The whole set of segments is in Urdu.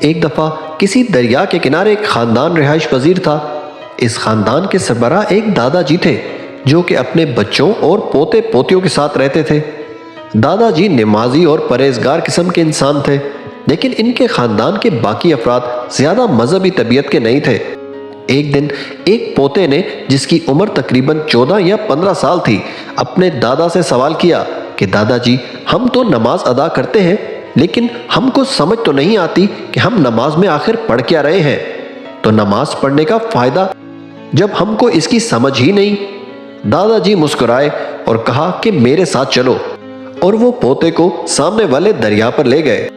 ایک دفعہ کسی دریا کے کنارے ایک خاندان رہائش پذیر تھا۔ اس خاندان کے سربراہ ایک دادا جی تھے جو کہ اپنے بچوں اور پوتے پوتیوں کے ساتھ رہتے تھے۔ دادا جی نمازی اور پرہیزگار قسم کے انسان تھے، لیکن ان کے خاندان کے باقی افراد زیادہ مذہبی طبیعت کے نہیں تھے۔ ایک دن ایک پوتے نے، جس کی عمر تقریباً 14 یا 15 سال تھی، اپنے دادا سے سوال کیا کہ دادا جی، ہم تو نماز ادا کرتے ہیں، لیکن ہم کو سمجھ تو نہیں آتی کہ ہم نماز میں آخر پڑھ کیا رہے ہیں، تو نماز پڑھنے کا فائدہ جب ہم کو اس کی سمجھ ہی نہیں۔ دادا جی مسکرائے اور کہا کہ میرے ساتھ چلو، اور وہ پوتے کو سامنے والے دریا پر لے گئے۔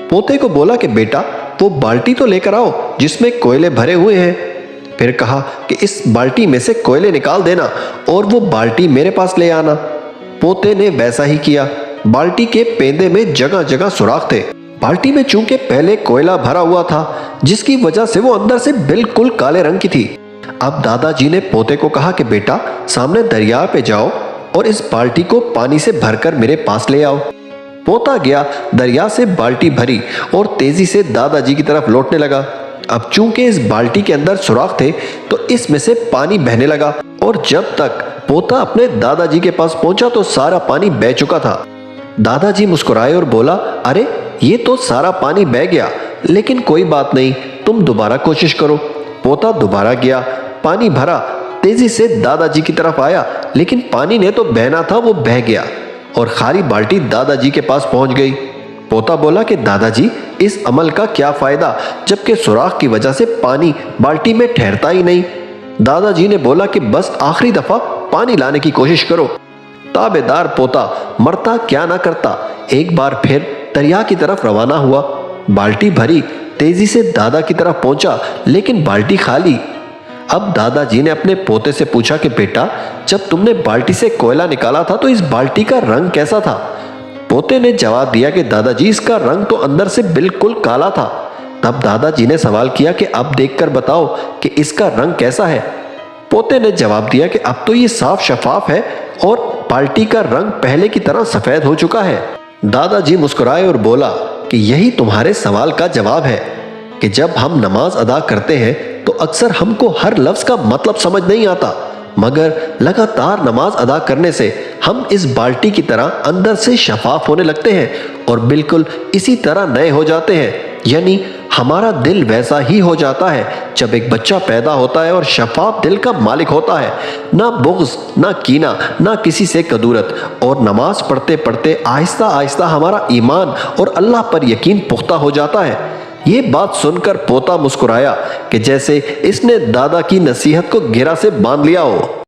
پوتے کو بولا کہ بیٹا، وہ بالٹی تو لے کر آؤ جس میں کوئلے بھرے ہوئے ہیں۔ پھر کہا کہ اس بالٹی میں سے کوئلے نکال دینا اور وہ بالٹی میرے پاس لے آنا۔ پوتے نے ویسا ہی کیا۔ بالٹی کے پیندے میں جگہ جگہ سوراخ تھے۔ بالٹی میں چونکہ پہلے کوئلہ بھرا ہوا تھا، جس کی وجہ سے وہ اندر سے بالکل کالے رنگ کی تھی۔ اب دادا جی نے پوتے کو کہا کہ بیٹا، سامنے دریا پہ جاؤ اور اس بالٹی کو پانی سے بھر کر میرے پاس لے آؤ۔ پوتا گیا، دریا سے بالٹی بھری اور تیزی سے دادا جی کی طرف لوٹنے لگا۔ اب چونکہ اس بالٹی کے اندر سوراخ تھے تو اس میں سے پانی بہنے لگا، اور جب تک پوتا اپنے دادا جی کے پاس پہنچا تو سارا پانی بہہ چکا تھا۔ دادا جی مسکرائے اور بولا، ارے یہ تو سارا پانی بہہ گیا، لیکن کوئی بات نہیں، تم دوبارہ کوشش کرو۔ پوتا دوبارہ گیا، پانی بھرا، تیزی سے دادا جی کی طرف آیا، لیکن پانی نے تو بہنا تھا، وہ بہہ گیا اور خالی بالٹی دادا جی کے پاس پہنچ گئی۔ پوتا بولا کہ دادا جی، اس عمل کا کیا فائدہ جبکہ سوراخ کی وجہ سے پانی بالٹی میں ٹھہرتا ہی نہیں۔ دادا جی نے بولا کہ بس آخری دفعہ پانی لانے کی کوشش کرو۔ تابعدار پوتا مرتا کیا نہ کرتا، ایک بار پھر دریا کی طرف روانہ ہوا۔ بالٹی بھری، تیزی سے دادا کی طرف پہنچا، لیکن بالٹی خالی۔ اب دادا جی نے اپنے پوتے سے پوچھا کہ بیٹا، جب تم نے بالٹی سے کوئلہ نکالا تھا تو اس بالٹی کا رنگ کیسا تھا؟ پوتے نے جواب دیا کہ دادا جی، اس کا رنگ تو اندر سے بالکل کالا تھا۔ تب دادا جی نے سوال کیا کہ اب دیکھ کر بتاؤ کہ اس کا رنگ کیسا ہے؟ پوتے نے جواب دیا کہ اب تو یہ صاف شفاف ہے اور بالٹی کا رنگ پہلے کی طرح سفید ہو چکا ہے۔ دادا جی مسکرائے اور بولا کہ یہی تمہارے سوال کا جواب ہے کہ جب ہم نماز ادا کرتے ہیں تو اکثر ہم کو ہر لفظ کا مطلب سمجھ نہیں آتا، مگر لگاتار نماز ادا کرنے سے ہم اس بالٹی کی طرح اندر سے شفاف ہونے لگتے ہیں اور بالکل اسی طرح نئے ہو جاتے ہیں۔ یعنی ہمارا دل ویسا ہی ہو جاتا ہے جب ایک بچہ پیدا ہوتا ہے اور شفاف دل کا مالک ہوتا ہے، نہ بغض، نہ کینہ، نہ کسی سے کدورت، اور نماز پڑھتے پڑھتے آہستہ آہستہ ہمارا ایمان اور اللہ پر یقین پختہ ہو جاتا ہے۔ یہ بات سن کر پوتا مسکرایا کہ جیسے اس نے دادا کی نصیحت کو گرہ سے باندھ لیا ہو۔